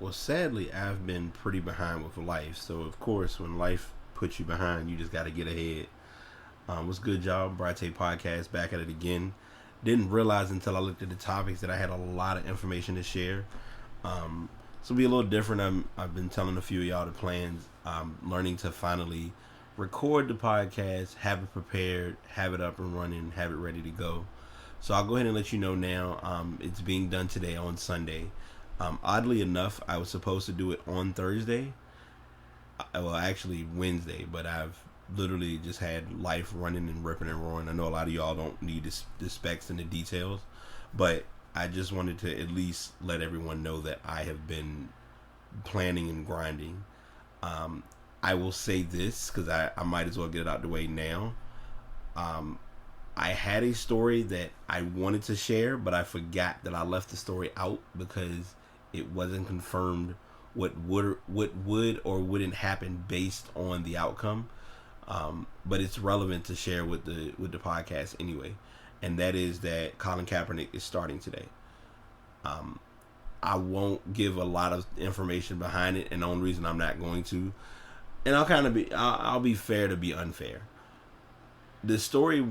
Well, sadly, I've been pretty behind with life. So, of course, when life puts you behind, you just got to get ahead. What's good, y'all? Brytaypodcast back at it again. Didn't realize until I looked at the topics that I had a lot of information to share. This will be a little different. I've been telling a few of y'all the plans. I'm learning to finally record the podcast, have it prepared, have it up and running, have it ready to go. So I'll go ahead and let you know now. It's being done today on Sunday. Oddly enough, I was supposed to do it on Thursday. Well, actually Wednesday, but I've literally just had life running and ripping and roaring. I know a lot of y'all don't need the specs and the details, but I just wanted to at least let everyone know that I have been planning and grinding. I will say this because I might as well get it out the way now. I had a story that I wanted to share, but I forgot that I left the story out because it wasn't confirmed what would or wouldn't happen based on the outcome. But it's relevant to share with the podcast anyway, and that is that Colin Kaepernick is starting today. I won't give a lot of information behind it, and the only reason I'm not going to, and I'll be fair to be unfair. The story is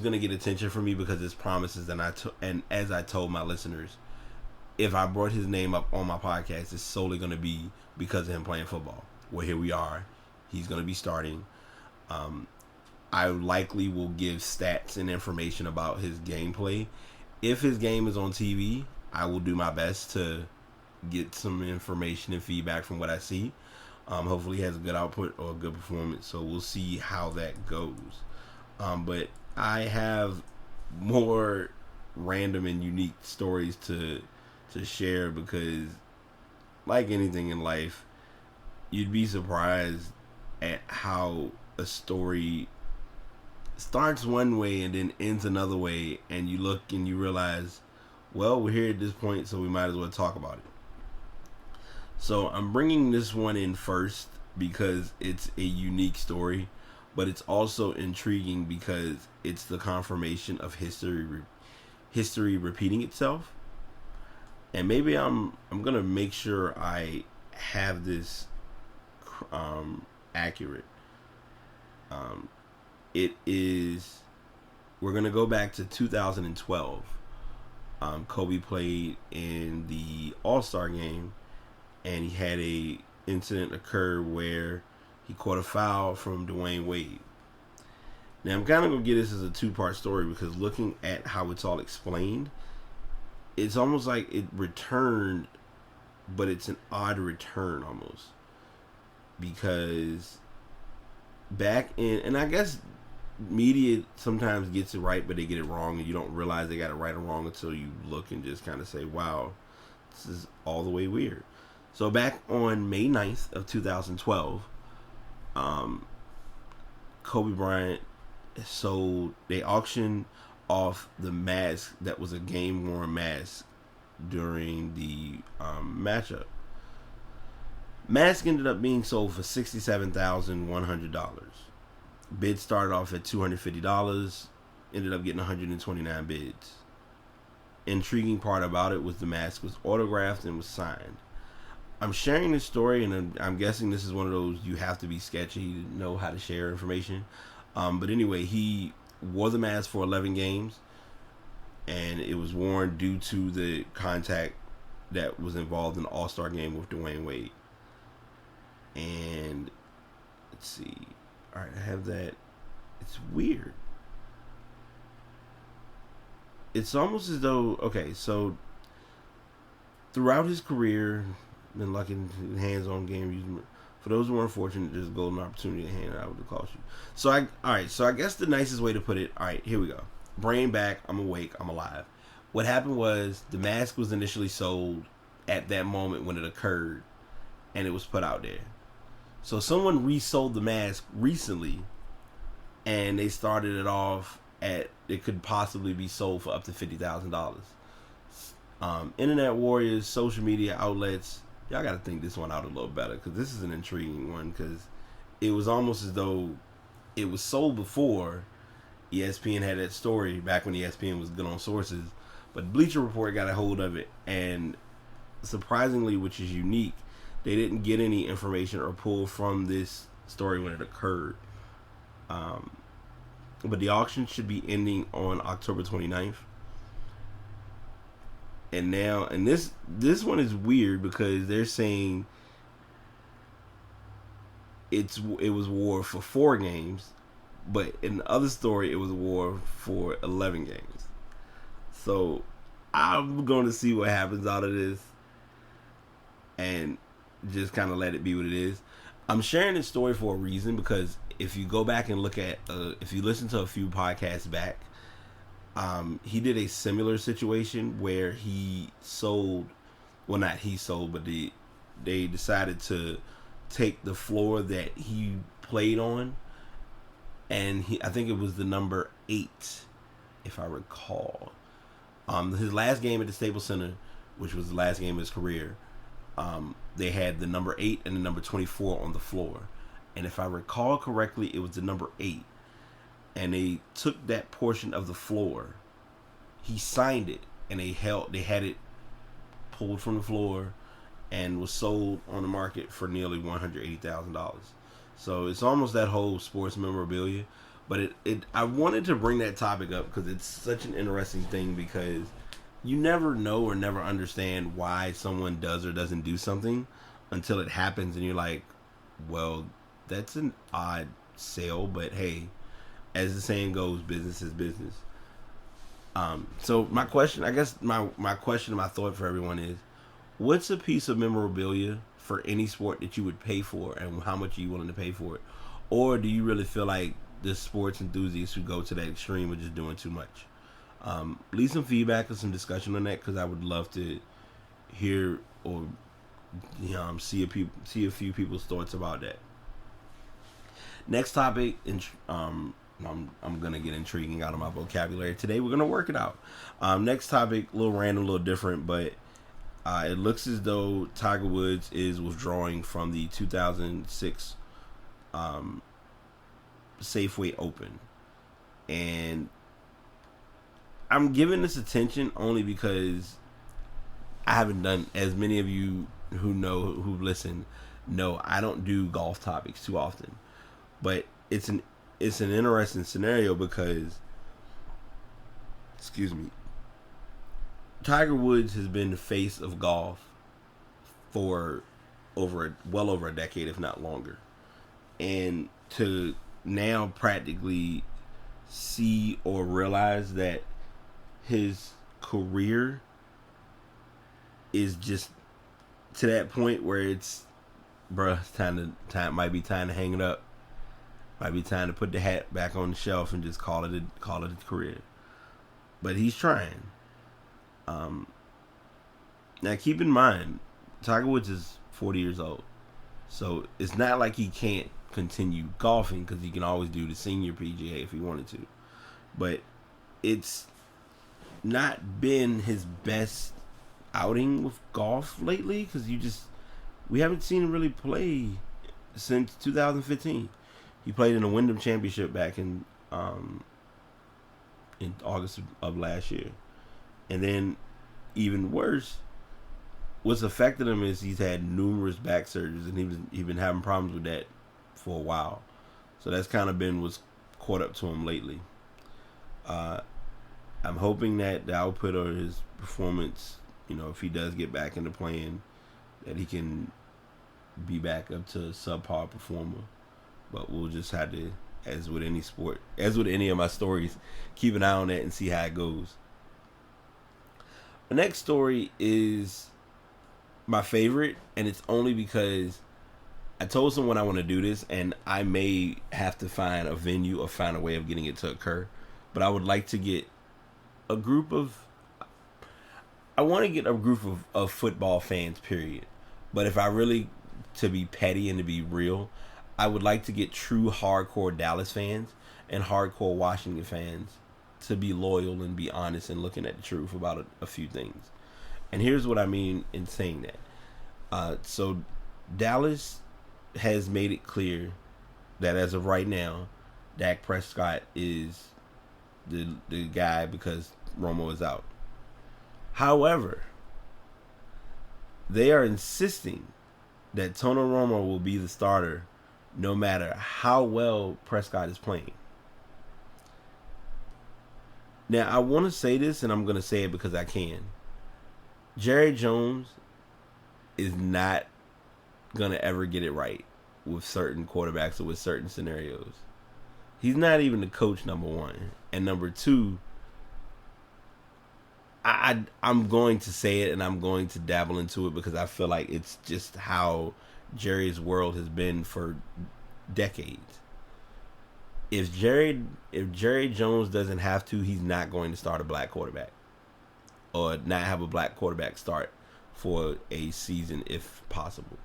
going to get attention from me because it's promises, and as I told my listeners, if I brought his name up on my podcast, it's solely going to be because of him playing football. Well, here we are. He's going to be starting. I likely will give stats and information about his gameplay. If his game is on TV, I will do my best to get some information and feedback from what I see. Hopefully he has a good output or a good performance, so we'll see how that goes. But I have more random and unique stories to share because, like anything in life, you'd be surprised at how a story starts one way and then ends another way, and you look and you realize, well, we're here at this point, so we might as well talk about it. So I'm bringing this one in first because it's a unique story, but it's also intriguing because it's the confirmation of history repeating itself. And maybe I'm gonna make sure I have this accurate. We're gonna go back to 2012. Kobe played in the All-Star game, and he had a incident occur where he caught a foul from Dwayne Wade. Now I'm kind of gonna get this as a two-part story because looking at how it's all explained, it's almost like it returned, but it's an odd return almost, because back in, and I guess media sometimes gets it right, but they get it wrong, and you don't realize they got it right or wrong until you look and just kind of say, wow, this is all the way weird. So back on May 9th of 2012, Kobe Bryant they auctioned off the mask that was a game-worn mask during the matchup. Mask ended up being sold for $67,100. Bid started off at $250, ended up getting 129 bids. Intriguing part about it was the mask was autographed and was signed. I'm sharing this story, and I'm guessing this is one of those you have to be sketchy to know how to share information. But anyway, he wore the mask for 11 games, and it was worn due to the contact that was involved in the All-Star game with Dwayne Wade. And let's see. All right, I have that. It's weird. It's almost as though, okay, so throughout his career, been lucky in hands-on game. For those who are unfortunate, there's a golden opportunity to hand it out with the caution. So I guess the nicest way to put it, all right, here we go. Brain back, I'm awake, I'm alive. What happened was the mask was initially sold at that moment when it occurred, and it was put out there. So someone resold the mask recently, and they started it off at, it could possibly be sold for up to $50,000. Internet warriors, social media outlets, y'all got to think this one out a little better, because this is an intriguing one, because it was almost as though it was sold before ESPN had that story back when ESPN was good on sources, but Bleacher Report got a hold of it, and surprisingly, which is unique, they didn't get any information or pull from this story when it occurred. But the auction should be ending on October 29th. And now, and this one is weird because they're saying it was war for 4 games, but in the other story it was war for 11 games. So I'm going to see what happens out of this and just kind of let it be what it is. I'm sharing this story for a reason because if you go back and look at, if you listen to a few podcasts back, he did a similar situation where he sold, well, not he sold, but they decided to take the floor that he played on, and I think it was the number 8, if I recall. His last game at the Staples Center, which was the last game of his career, they had the number 8 and the number 24 on the floor. And if I recall correctly, it was the number 8. And they took that portion of the floor. He signed it, and they had it pulled from the floor and was sold on the market for nearly $180,000. So it's almost that whole sports memorabilia. But I wanted to bring that topic up because it's such an interesting thing, because you never know or never understand why someone does or doesn't do something until it happens, and you're like, well, that's an odd sale, but hey, as the saying goes, business is business. So my question, I guess my question, my thought for everyone is, what's a piece of memorabilia for any sport that you would pay for, and how much are you willing to pay for it? Or do you really feel like the sports enthusiasts who go to that extreme are just doing too much? Leave some feedback or some discussion on that, because I would love to hear or see a few people's thoughts about that. Next topic, I'm gonna get intriguing out of my vocabulary today. We're gonna work it out. Next topic, a little random, a little different, but it looks as though Tiger Woods is withdrawing from the 2006 Safeway Open, and I'm giving this attention only because I haven't done, as many of you who listen know, I don't do golf topics too often. But it's an interesting scenario because, Tiger Woods has been the face of golf for well over a decade, if not longer. And to now practically see or realize that his career is just to that point where it's, might be time to hang it up. Might be time to put the hat back on the shelf and just call it a career. But he's trying. Now keep in mind, Tiger Woods is 40 years old. So it's not like he can't continue golfing, because he can always do the senior PGA if he wanted to. But it's not been his best outing with golf lately, because we haven't seen him really play since 2015. He played in the Wyndham Championship back in August of last year. And then, even worse, what's affected him is he's had numerous back surgeries, and he's been having problems with that for a while. So that's kind of been what's caught up to him lately. I'm hoping that the output of his performance, if he does get back into playing, that he can be back up to a subpar performer. But we'll just have to, as with any sport, as with any of my stories, keep an eye on that and see how it goes. The next story is my favorite, and it's only because I told someone I want to do this, and I may have to find a venue or find a way of getting it to occur. But I would like to get a group of football fans, period. But if I really, to be petty and to be real, I would like to get true hardcore Dallas fans and hardcore Washington fans to be loyal and be honest and looking at the truth about a few things. And here's what I mean in saying that. So Dallas has made it clear that as of right now, Dak Prescott is the guy because Romo is out. However, They are insisting that Tony Romo will be the starter no matter how well Prescott is playing. Now, I want to say this, and I'm going to say it because I can. Jerry Jones is not going to ever get it right with certain quarterbacks or with certain scenarios. He's not even the coach, number one. And number two, I'm going to say it and I'm going to dabble into it because I feel like it's just how Jerry's world has been for decades. If Jerry Jones doesn't have to, he's not going to start a black quarterback or not have a black quarterback start for a season if possible.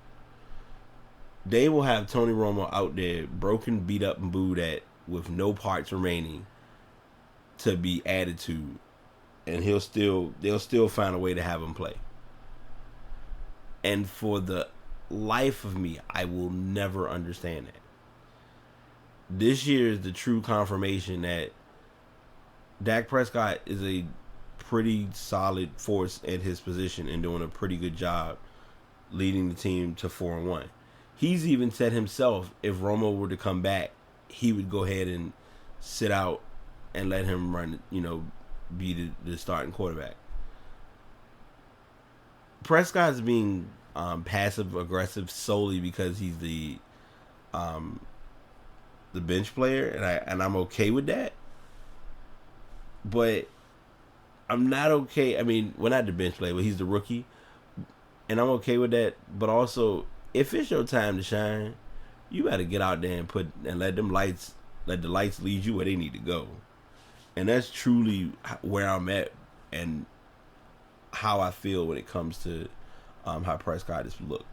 They will have Tony Romo out there broken, beat up, and booed at with no parts remaining to be added to, and they'll still find a way to have him play. And for the life of me, I will never understand that. This year is the true confirmation that Dak Prescott is a pretty solid force at his position and doing a pretty good job leading the team to 4-1. He's even said himself, if Romo were to come back, he would go ahead and sit out and let him run, be the starting quarterback. Prescott's being passive aggressive solely because he's the bench player, and I'm okay with that. But I'm not okay. I mean, well, not the bench player, but he's the rookie, and I'm okay with that. But also, if it's your time to shine, you got to get out there and let the lights lead you where they need to go. And that's truly where I'm at and how I feel when it comes to how Prescott has looked.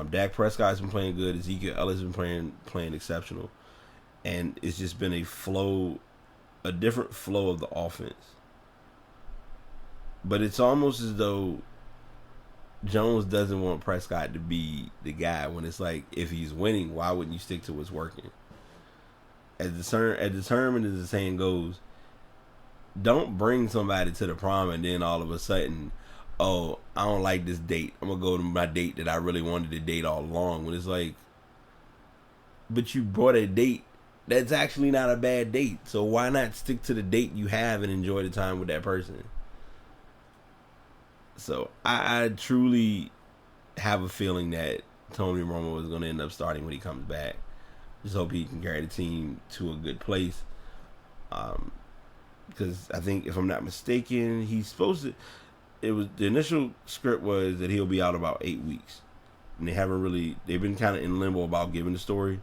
Dak Prescott's been playing good. Ezekiel Elliott has been playing exceptional, and it's just been a different flow of the offense. But it's almost as though Jones doesn't want Prescott to be the guy when it's like, if he's winning, why wouldn't you stick to what's working? As determined as the saying goes, don't bring somebody to the prom and then all of a sudden, oh, I don't like this date, I'm going to go to my date that I really wanted to date all along. When it's like, but you brought a date that's actually not a bad date. So why not stick to the date you have and enjoy the time with that person? So I truly have a feeling that Tony Romo is going to end up starting when he comes back. Just hope he can carry the team to a good place. Because I think, if I'm not mistaken, he's supposed to. The initial script was that he'll be out about 8 weeks, and they've been kind of in limbo about giving the story.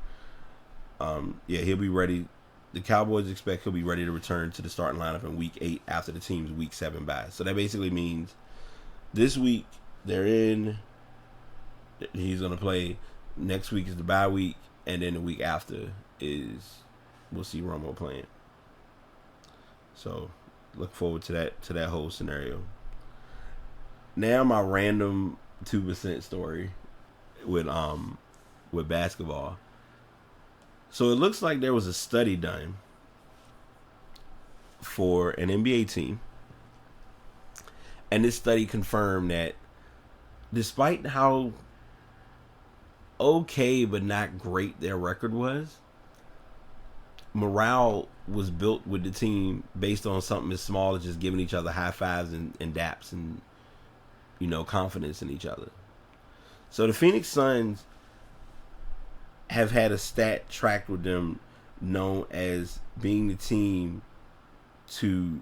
He'll be ready. The Cowboys expect he'll be ready to return to the starting lineup in week 8 after the team's week 7 bye. So that basically means this week they're in. He's gonna play. Next week is the bye week, and then the week after we'll see Romo playing. So look forward to that whole scenario. Now my random 2% story with basketball. So it looks like there was a study done for an NBA team, and this study confirmed that despite how okay but not great their record was, morale was built with the team based on something as small as just giving each other high fives and daps and confidence in each other. So the Phoenix Suns have had a stat tracked with them known as being the team to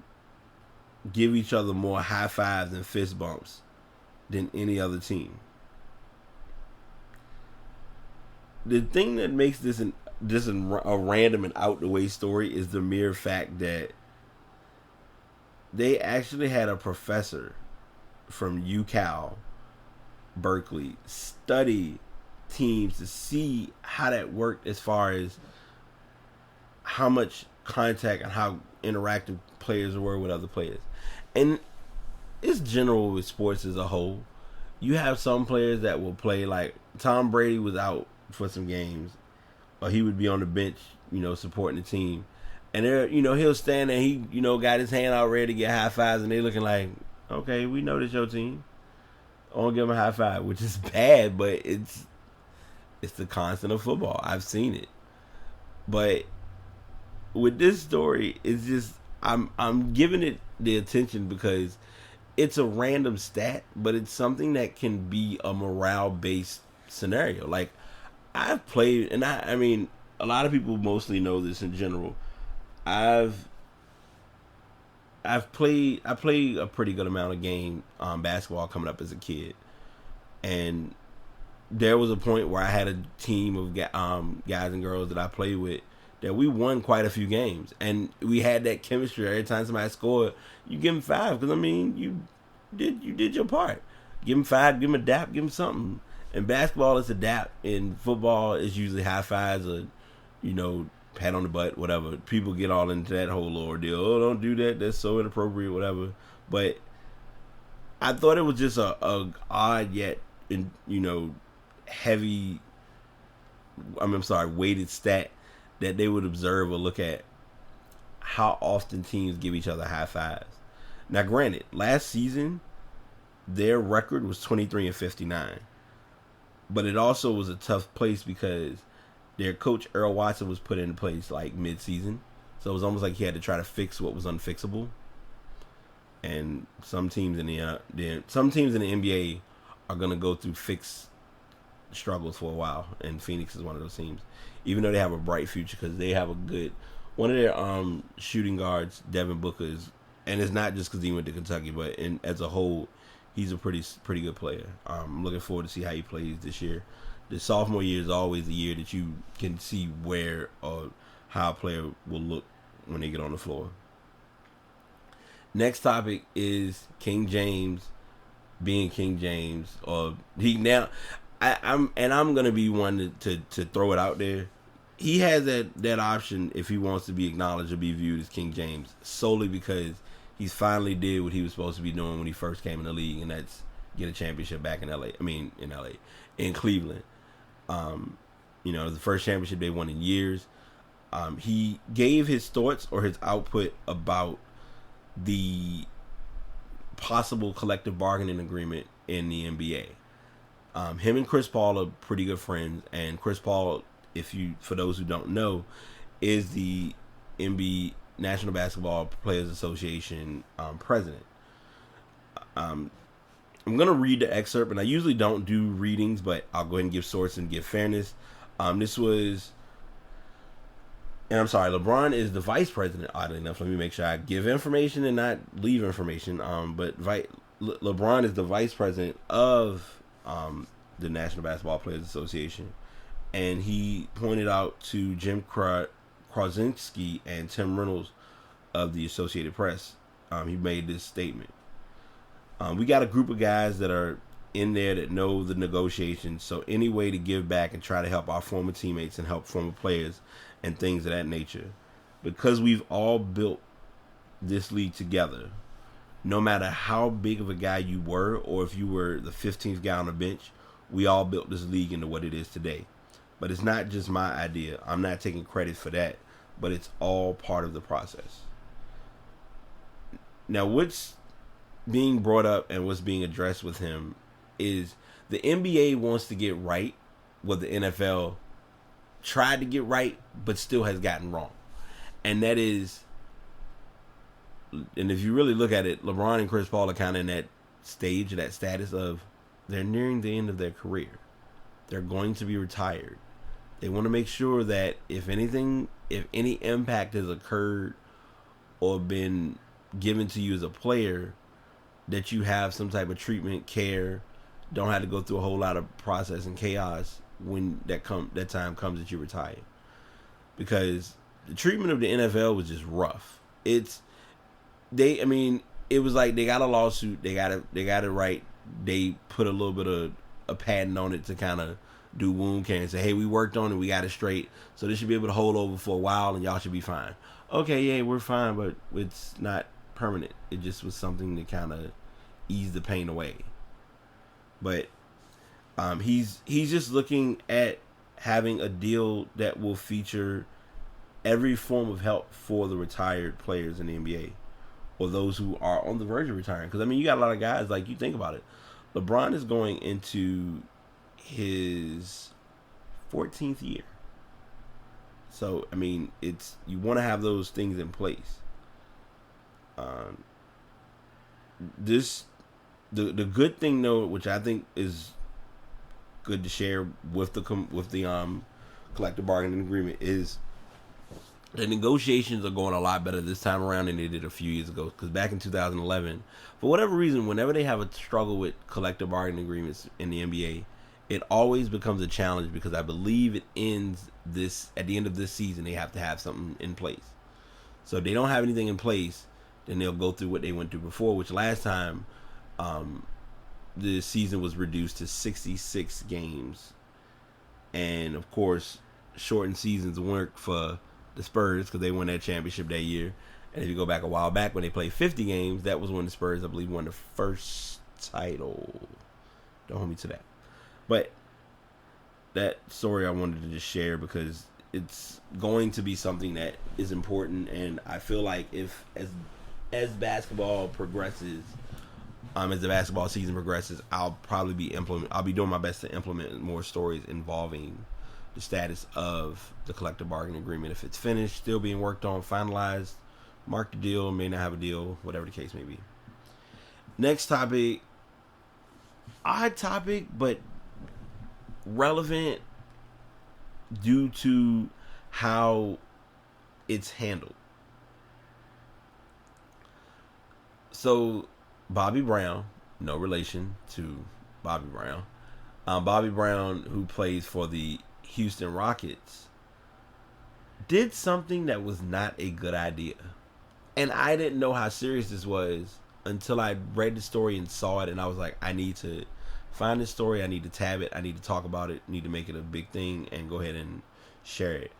give each other more high fives and fist bumps than any other team. The thing that makes this a random and out the way story is the mere fact that they actually had a professor from UCal, Berkeley, study teams to see how that worked as far as how much contact and how interactive players were with other players. And it's general with sports as a whole. You have some players that will play, like Tom Brady was out for some games, or he would be on the bench, supporting the team. And there, he'll stand there, he, got his hand out ready to get high fives, and they looking like, okay, we know this your team. I won't give him a high five, which is bad, but it's the constant of football. I've seen it. But with this story, it's just I'm giving it the attention because it's a random stat, but it's something that can be a morale based scenario. Like I've played, and I mean, a lot of people mostly know this in general. I've played. I played a pretty good amount of game basketball coming up as a kid, and there was a point where I had a team of guys and girls that I played with that we won quite a few games, and we had that chemistry. Every time somebody scored, you give them five because I mean you did your part. Give them five, give them a dap, give them something. In basketball, it's a dap. In football, it's usually high fives or pat on the butt, whatever. People get all into that whole ordeal. Oh, don't do that. That's so inappropriate, whatever. But I thought it was just a odd yet heavy. I'm sorry, weighted stat that they would observe or look at how often teams give each other high fives. Now, granted, last season their record was 23-59, but it also was a tough place because their coach Earl Watson was put in place like mid-season, so it was almost like he had to try to fix what was unfixable. And some teams in the NBA are gonna go through fix struggles for a while, and Phoenix is one of those teams. Even though they have a bright future because they have a good one of their shooting guards, Devin Booker, and it's not just because he went to Kentucky, but as a whole, he's a pretty good player. I'm looking forward to see how he plays this year. The sophomore year is always the year that you can see where or how a player will look when they get on the floor. Next topic is King James being King James, or I'm gonna be one to throw it out there. He has that option if he wants to be acknowledged or be viewed as King James, solely because he's finally did what he was supposed to be doing when he first came in the league, and that's get a championship back in Cleveland. The first championship they won in years. He gave his thoughts or his output about the possible collective bargaining agreement in the NBA. Him and Chris Paul are pretty good friends, and Chris Paul, for those who don't know, is the NBA National Basketball Players Association president. I'm going to read the excerpt, and I usually don't do readings, but I'll go ahead and give source and give fairness. LeBron is the vice president, oddly enough. Let me make sure I give information and not leave information. LeBron is the vice president of the National Basketball Players Association, and he pointed out to Jim Krasinski and Tim Reynolds of the Associated Press. He made this statement. We got a group of guys that are in there that know the negotiations, so any way to give back and try to help our former teammates and help former players and things of that nature. Because we've all built this league together, no matter how big of a guy you were or if you were the 15th guy on the bench, we all built this league into what it is today. But it's not just my idea. I'm not taking credit for that, but it's all part of the process. Now, what's being brought up and what's being addressed with him is the NBA wants to get right what the NFL tried to get right but still has gotten wrong. And that is, and if you really look at it, LeBron and Chris Paul are kind of in that stage, that status of they're nearing the end of their career. They're going to be retired. They want to make sure that if any impact has occurred or been given to you as a player, that you have some type of treatment, care, don't have to go through a whole lot of process and chaos when that time comes that you retire. Because the treatment of the NFL was just rough. It was like they got a lawsuit, they got it right. They put a little bit of a patent on it to kind of do wound care and say, hey, we worked on it, we got it straight, so this should be able to hold over for a while and y'all should be fine. Okay, yeah, we're fine, but it's not permanent. It just was something to kind of ease the pain away. But he's just looking at having a deal that will feature every form of help for the retired players in the NBA or those who are on the verge of retiring. Because, you got a lot of guys, like, you think about it. LeBron is going into his 14th year. So, I mean, you want to have those things in place. The good thing though, which I think is good to share with the collective bargaining agreement, is the negotiations are going a lot better this time around than they did a few years ago. Because back in 2011, for whatever reason, whenever they have a struggle with collective bargaining agreements in the NBA, it always becomes a challenge because I believe it ends at the end of this season. They have to have something in place. So if they don't have anything in place, then they'll go through what they went through before, which last time the season was reduced to 66 games. And of course, shortened seasons work for the Spurs because they won that championship that year. And if you go back a while back when they played 50 games, that was when the Spurs, I believe, won the first title. Don't hold me to that. But that story I wanted to just share because it's going to be something that is important. And I feel like as basketball progresses, as the basketball season progresses, I'll be doing my best to implement more stories involving the status of the collective bargaining agreement. If it's finished, still being worked on, finalized, mark the deal, may not have a deal, whatever the case may be. Next topic, odd topic, but relevant due to how it's handled. So, Bobby Brown, no relation to Bobby Brown. Bobby Brown, who plays for the Houston Rockets, did something that was not a good idea. And I didn't know how serious this was until I read the story and saw it, and I was like, I need to find this story, I need to tab it, I need to talk about it, need to make it a big thing and go ahead and share it.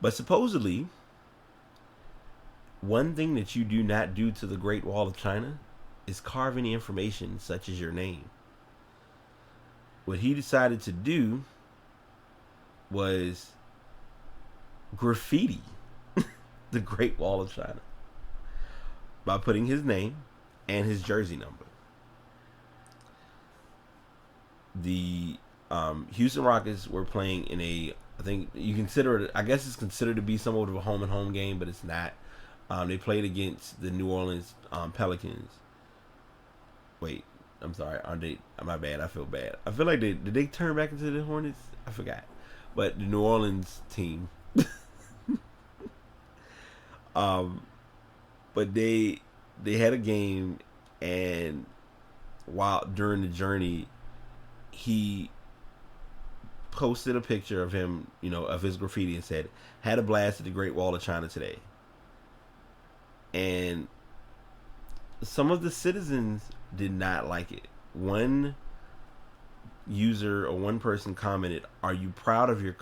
But supposedly, one thing that you do not do to the Great Wall of China is carve any information such as your name. What he decided to do was graffiti the Great Wall of China by putting his name and his jersey number. The Houston Rockets were playing in I guess it's considered to be somewhat of a home and home game, but it's not. They played against the New Orleans Pelicans. Wait, I'm sorry. My bad. I feel bad. I feel like did they turn back into the Hornets? I forgot. But the New Orleans team. But they had a game, and during the journey, he posted a picture of him, of his graffiti, and said, "Had a blast at the Great Wall of China today." And some of the citizens did not like it. One user or one person commented, "Are you proud of your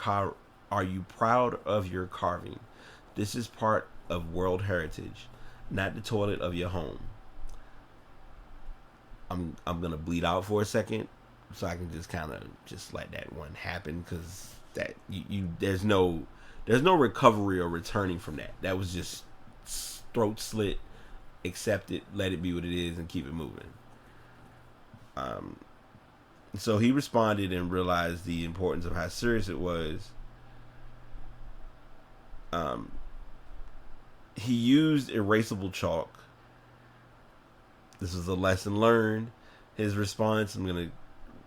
carving? This is part of World Heritage, not the toilet of your home." I'm gonna bleed out for a second, so I can just kind of just let that one happen, because that there's no recovery or returning from that. That was just throat slit. Accept it, let it be what it is, and keep it moving. So he responded and realized the importance of how serious it was. He used erasable chalk. This was a lesson learned. His response, I'm going to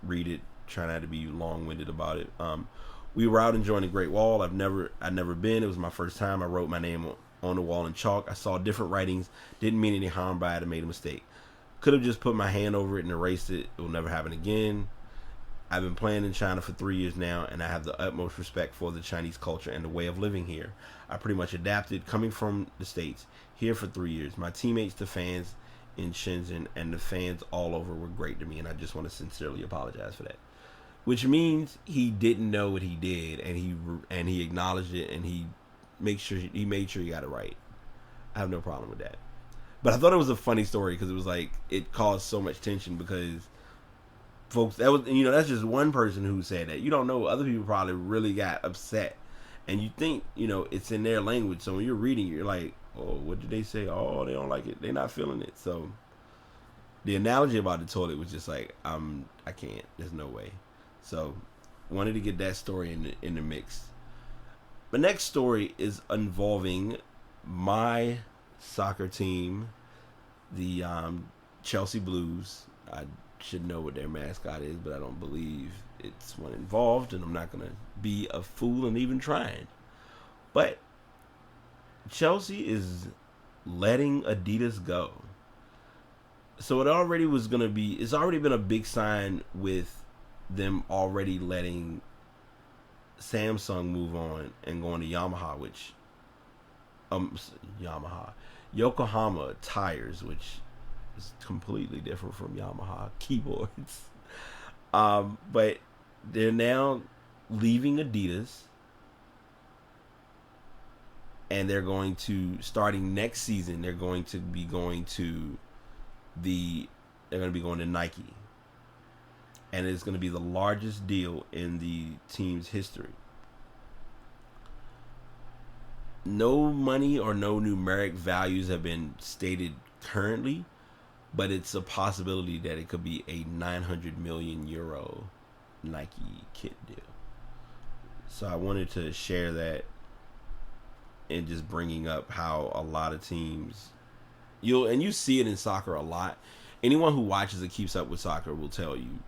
read it, try not to be long-winded about it. We were out enjoying the Great Wall. I'd never been. It was my first time. I wrote my name on the wall in chalk. I saw different writings. Didn't mean any harm by it. I made a mistake. Could have just put my hand over it and erased it. It will never happen again. I've been playing in China for 3 years now, and I have the utmost respect for the Chinese culture and the way of living here. I pretty much adapted coming from the States here for 3 years. My teammates, the fans in Shenzhen, and the fans all over were great to me, and I just want to sincerely apologize for that. Which means he didn't know what he did, and he acknowledged it, and he made sure he got it right. I have no problem with that. But I thought it was a funny story because it was like, it caused so much tension because folks, that's just one person who said that. You don't know, other people probably really got upset. And you think, it's in their language. So when you're reading, you're like, oh, what did they say? Oh, they don't like it. They're not feeling it. So the analogy about the toilet was just like, I can't. There's no way. So, wanted to get that story in the mix. The next story is involving my soccer team, the Chelsea Blues. I should know what their mascot is, but I don't believe it's one involved, and I'm not going to be a fool and even trying. But Chelsea is letting Adidas go. So it already was going to be, it's already been a big sign with them already letting Samsung move on and going to Yamaha, which, Yokohama tires, which is completely different from Yamaha keyboards. But they're now leaving Adidas, and they're going to, starting next season, they're going to be going to Nike. And it's going to be the largest deal in the team's history. No money or no numeric values have been stated currently, but it's a possibility that it could be a 900 million euro Nike kit deal. So I wanted to share that, and just bringing up how a lot of teams, you see it in soccer a lot. Anyone who watches and keeps up with soccer will tell you,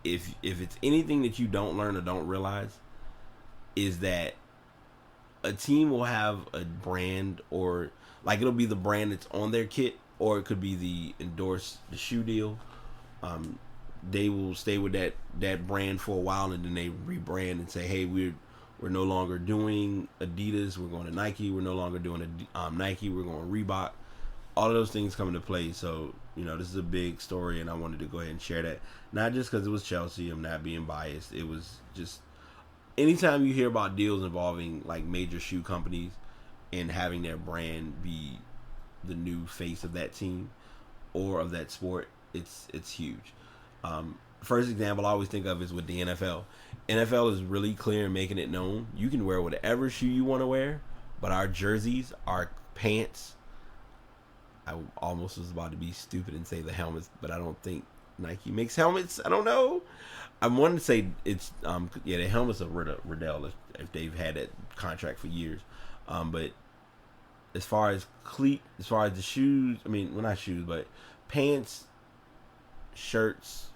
if it's anything that you don't learn or don't realize, is that a team will have a brand, or like it'll be the brand that's on their kit, or it could be the shoe deal. They will stay with that brand for a while, and then they rebrand and say, hey, we're no longer doing Adidas, we're going to Nike. We're no longer doing Nike, we're going to Reebok. All of those things come into play. So, this is a big story, and I wanted to go ahead and share that. Not just because it was Chelsea, I'm not being biased. It was just, anytime you hear about deals involving like major shoe companies and having their brand be the new face of that team or of that sport, it's huge. First example I always think of is with the NFL. NFL is really clear in making it known you can wear whatever shoe you want to wear, but our jerseys, our pants, I almost was about to be stupid and say the helmets, but I don't think Nike makes helmets. I don't know. I wanted to say it's the helmets of Riddell if they've had that contract for years. But as far as the shoes, not shoes, but pants, shirts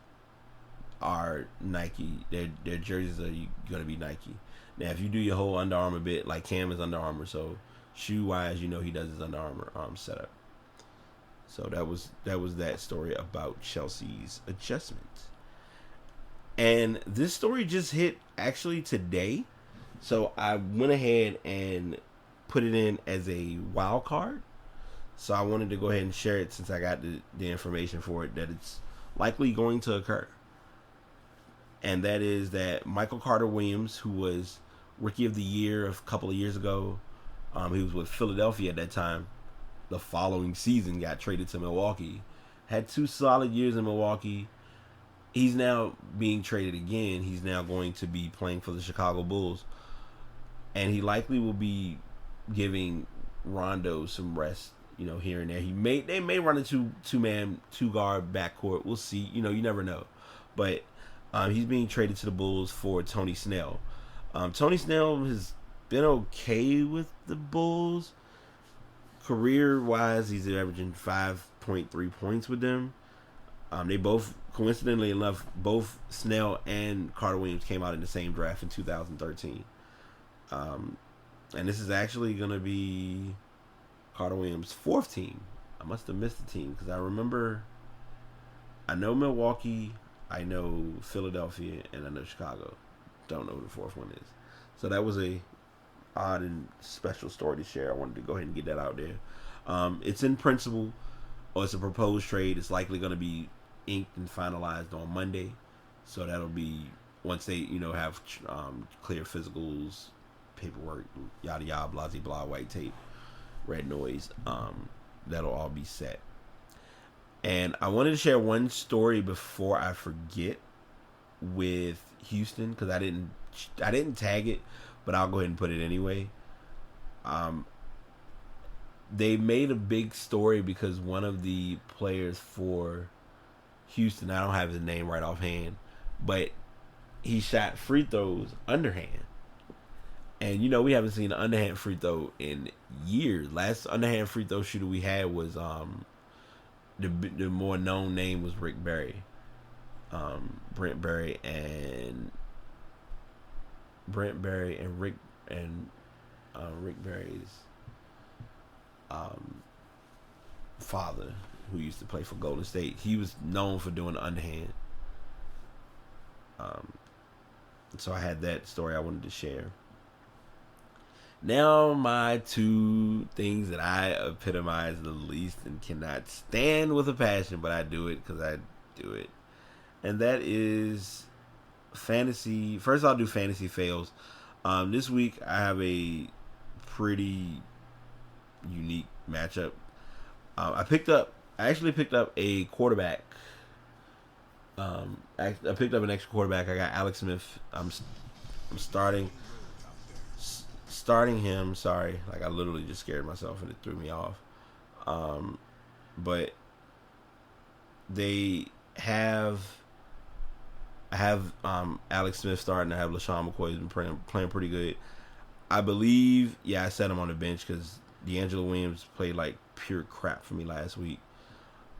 are Nike. Their jerseys are going to be Nike. Now, if you do your whole Under Armour bit, like Cam is Under Armour, so shoe wise, he does his Under Armour setup. So that was that story about Chelsea's adjustment. And this story just hit actually today. So I went ahead and put it in as a wild card. So I wanted to go ahead and share it since I got the information for it, that it's likely going to occur. And that is that Michael Carter-Williams, who was Rookie of the Year a couple of years ago, he was with Philadelphia at that time. The following season got traded to Milwaukee. Had 2 solid years in Milwaukee. He's now being traded again. He's now going to be playing for the Chicago Bulls. And he likely will be giving Rondo some rest, here and there. They may run a two-man, 2-guard backcourt. We'll see. You never know. But he's being traded to the Bulls for Tony Snell. Tony Snell has been okay with the Bulls. Career-wise, he's averaging 5.3 points with them. They both, coincidentally enough, both Snell and Carter Williams came out in the same draft in 2013. And this is actually going to be Carter Williams' 4th team. I must have missed the team because I know Milwaukee, I know Philadelphia, and I know Chicago. Don't know who the 4th one is. So that was a odd and special story to share. I wanted to go ahead and get that out there. It's in principle, or it's a proposed trade. It's likely going to be inked and finalized on Monday. So that'll be once they, have clear physicals, paperwork, yada yada, blah blah, white tape, red noise. That'll all be set. And I wanted to share one story before I forget with Houston, because I didn't tag it, but I'll go ahead and put it anyway. They made a big story because one of the players for Houston. I don't have his name right offhand, but he shot free throws underhand. And we haven't seen an underhand free throw in years. Last underhand free throw shooter we had was the more known name was Rick Barry, Brent Barry and Rick Barry's father, who used to play for Golden State. He was known for doing the underhand. So I had that story I wanted to share. Now, my two things that I epitomize the least and cannot stand with a passion, but I do it because I do it. And that is fantasy. First, I'll do fantasy fails. This week, I have a pretty unique matchup. I actually picked up a quarterback. I picked up an extra quarterback. I got Alex Smith. I'm starting him. Sorry, I literally just scared myself and it threw me off. But I have Alex Smith starting. I have LaShawn McCoy, who's been playing pretty good. I believe, I set him on the bench because D'Angelo Williams played like pure crap for me last week.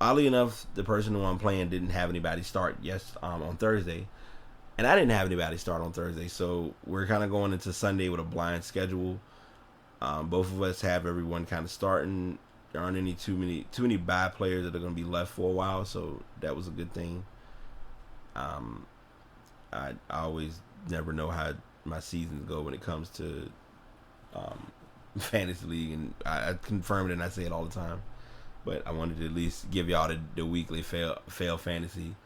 Oddly enough, the person who I'm playing didn't have anybody start on Thursday. And I didn't have anybody start on Thursday, so we're kind of going into Sunday with a blind schedule. Both of us have everyone kind of starting. There aren't too many bye players that are going to be left for a while, so that was a good thing. I always never know how my seasons go when it comes to fantasy league, and I confirm it and I say it all the time. But I wanted to at least give y'all the weekly fail fantasy.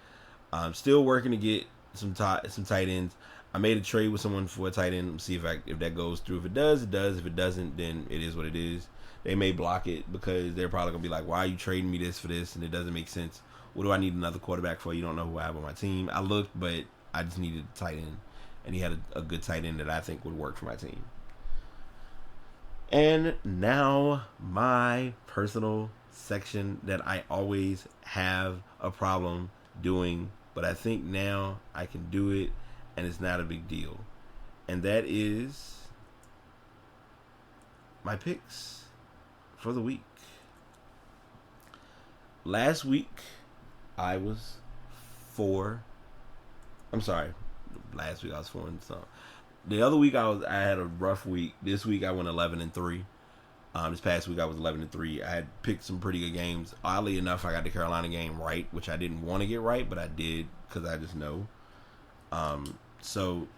I'm still working to get some tight ends. I made a trade with someone for a tight end. See if that goes through. If it does, it does. If it doesn't, then it is what it is. They may block it because they're probably gonna be like, "Why are you trading me this for this?" And it doesn't make sense. What do I need another quarterback for? You don't know who I have on my team. I looked, but I just needed a tight end, and he had a good tight end that I think would work for my team. And now my personal section that I always have a problem doing, but I think now I can do it and it's not a big deal. And that is my picks for the week. Last week I was 4. Last week I was 4 and something. The other week I had a rough week. This week I went 11-3. This past week I was 11-3. I had picked some pretty good games. Oddly enough, I got the Carolina game right, which I didn't want to get right, but I did because I just know. So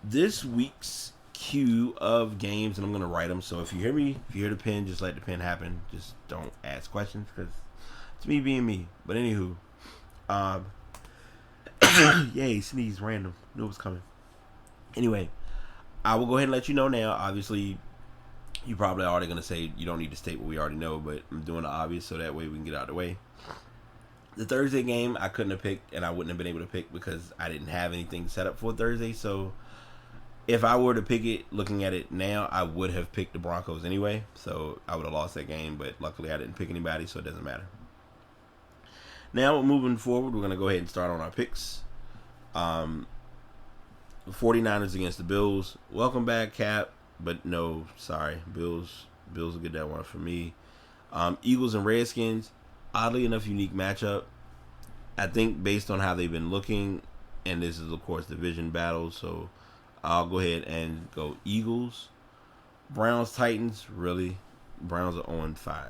this week's queue of games, and I'm gonna write them. So if you hear the pen, just let the pen happen. Just don't ask questions because it's me being me. But anywho, yay, sneeze random. Knew it was coming. Anyway, I will go ahead and let you know now. Obviously, you probably already going to say you don't need to state what we already know, but I'm doing the obvious so that way we can get out of the way. The Thursday game I couldn't have picked, and I wouldn't have been able to pick because I didn't have anything set up for Thursday. So if I were to pick it, looking at it now, I would have picked the Broncos anyway. So I would have lost that game, but luckily I didn't pick anybody, so it doesn't matter. Now, moving forward, we're going to go ahead and start on our picks. 49ers against the Bills. Welcome back, Cap. But no, sorry. Bills will get that one for me. Eagles and Redskins. Oddly enough, unique matchup. I think based on how they've been looking, and this is, of course, division battle, so I'll go ahead and go Eagles. Browns, Titans. Really? Browns are 0-5.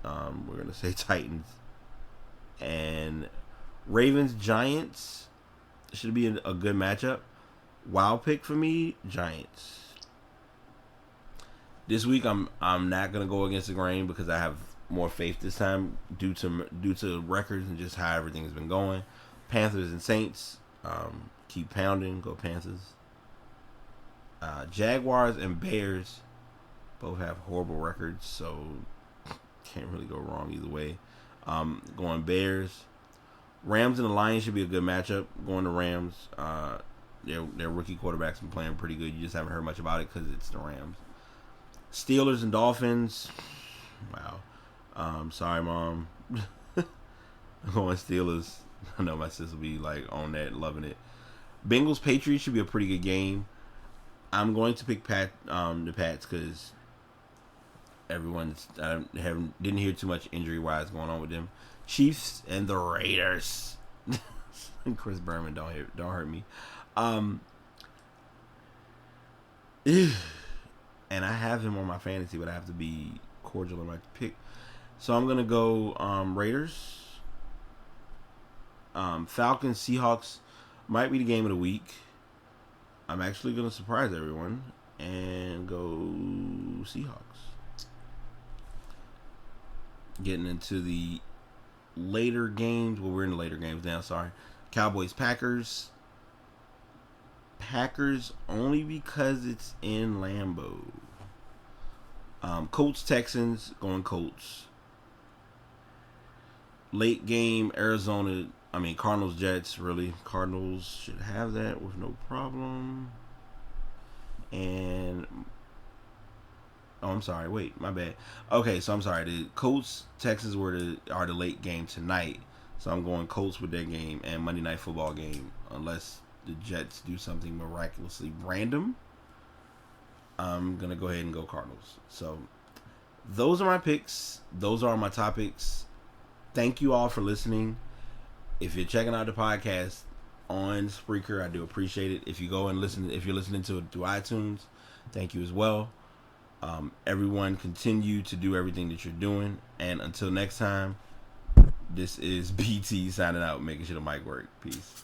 We're going to say Titans. And Ravens, Giants. Should be a good matchup. Wild pick for me, Giants. This week I'm not gonna go against the grain because I have more faith this time due to records and just how everything's been going. Panthers and Saints, keep pounding, go Panthers. Jaguars and Bears both have horrible records, so can't really go wrong either way. Going Bears. Rams and the Lions should be a good matchup. Going to Rams. Their rookie quarterback's been playing pretty good. You just haven't heard much about it because it's the Rams. Steelers and Dolphins. Wow. Sorry, Mom. I'm going Steelers. I know my sis will be like on that, loving it. Bengals Patriots should be a pretty good game. I'm going to pick the Pats because didn't hear too much injury wise going on with them. Chiefs and the Raiders. Chris Berman, don't hurt me. And I have him on my fantasy, but I have to be cordial in my pick. So I'm gonna go Raiders. Falcons Seahawks might be the game of the week. I'm actually gonna surprise everyone and go Seahawks. Getting into the later games. Well, we're in the later games now. Sorry. Cowboys Packers. Packers only because it's in Lambeau. Colts Texans, going Colts. Late game Cardinals Jets, really. Cardinals should have that with no problem. And I'm sorry, wait, my bad. Okay, so I'm sorry. The Colts Texans are the late game tonight. So I'm going Colts with that game and Monday Night Football game, unless the Jets do something miraculously random. I'm going to go ahead and go Cardinals. So those are my picks. Those are my topics. Thank you all for listening. If you're checking out the podcast on Spreaker, I do appreciate it. If you go and listen, if you're listening to it through iTunes, thank you as well. Everyone continue to do everything that you're doing. And until next time, this is BT signing out, making sure the mic work. Peace.